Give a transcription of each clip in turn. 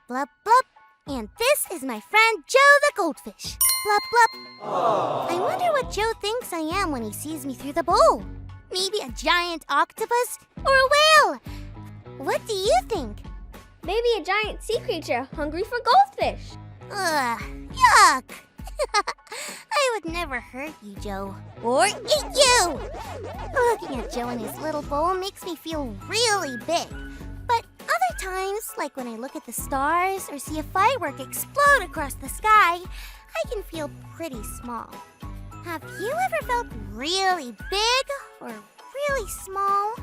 Blub, blub. And this is my friend Joe the goldfish. Blub, blub. Aww. I wonder what Joe thinks I am when he sees me through the bowl. Maybe a giant octopus or a whale. What do you think? Maybe a giant sea creature hungry for goldfish. Ugh, yuck. I would never hurt you, Joe. Or eat you! Looking at Joe in his little bowl makes me feel really big. But other times, like when I look at the stars or see a firework explode across the sky, I can feel pretty small. Have you ever felt really big or really small?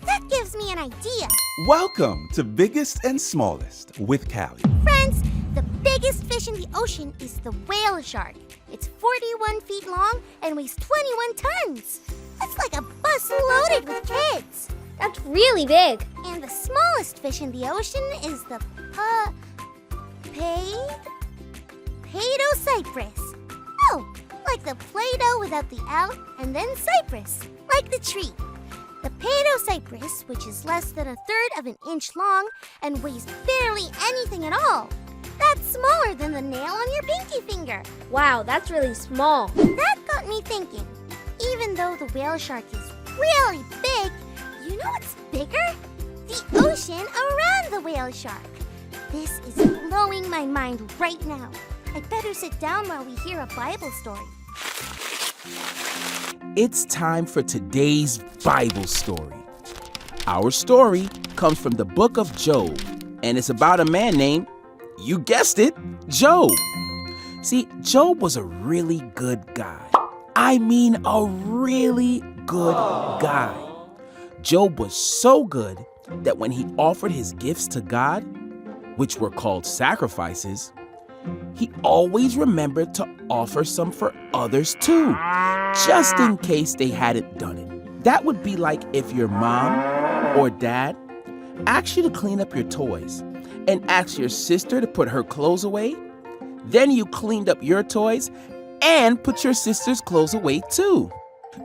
That gives me an idea. Welcome to Biggest and Smallest with Callie. Friends, the biggest fish in the ocean is the whale shark. It's 41 feet long and weighs 21 tons. That's like a bus loaded with kids. That's really big. And the smallest fish in the ocean is the Paedocypress. Oh, like the Play-Doh without the L, and then cypress, like the tree. The Paedocypress, which is less than a third of an inch long and weighs barely anything at all. That's smaller than the nail on your pinky finger. Wow, that's really small. That got me thinking. Even though the whale shark is really big, you know what's bigger? The ocean around the whale shark. This is blowing my mind right now. I'd better sit down while we hear a Bible story. It's time for today's Bible story. Our story comes from the book of Job, and it's about a man named, you guessed it, Job. See, Job was a really good guy. I mean, a really good guy. Job was so good that when he offered his gifts to God, which were called sacrifices, he always remembered to offer some for others too, just in case they hadn't done it. That would be like if your mom or dad asked you to clean up your toys and asked your sister to put her clothes away. Then you cleaned up your toys and put your sister's clothes away too.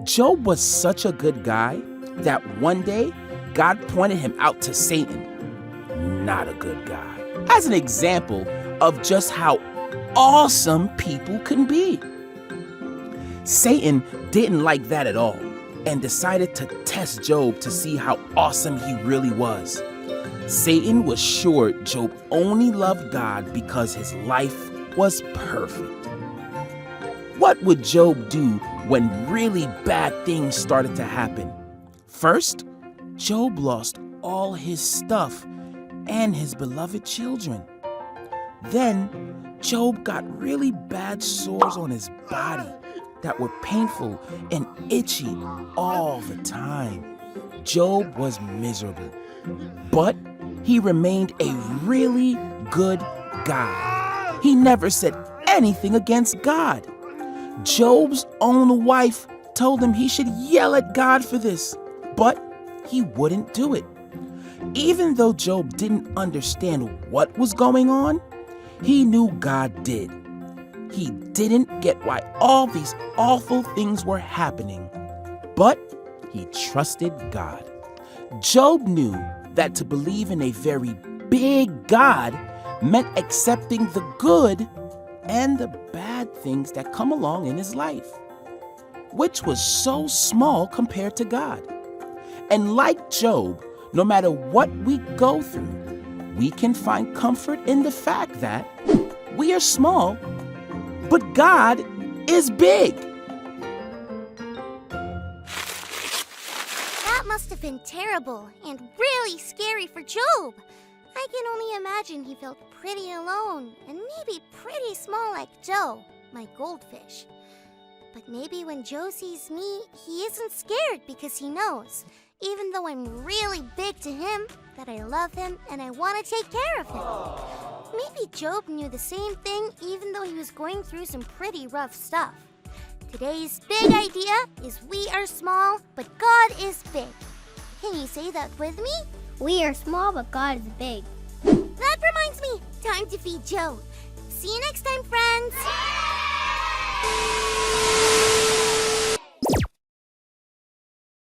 Job was such a good guy that one day God pointed him out to Satan, not a good guy, as an example of just how awesome people can be. Satan didn't like that at all and decided to test Job to see how awesome he really was. Satan was sure Job only loved God because his life was perfect. What would Job do when really bad things started to happen? First, Job lost all his stuff and his beloved children. Then, Job got really bad sores on his body that were painful and itchy all the time. Job was miserable, but he remained a really good guy. He never said anything against God. Job's own wife told him he should yell at God for this, but he wouldn't do it. Even though Job didn't understand what was going on, he knew God did. He didn't get why all these awful things were happening, but he trusted God. Job knew that to believe in a very big God meant accepting the good and the bad things that come along in his life, which was so small compared to God. And like Job, no matter what we go through, we can find comfort in the fact that we are small, but God is big. That must have been terrible and really scary for Job. I can only imagine he felt pretty alone and maybe pretty small like Joe, my goldfish. But maybe when Joe sees me, he isn't scared because he knows, even though I'm really big to him, that I love him and I want to take care of him. Maybe Job knew the same thing even though he was going through some pretty rough stuff. Today's big idea is we are small, but God is big. Can you say that with me? We are small, but God is big. That reminds me, time to feed Joe. See you next time, friends.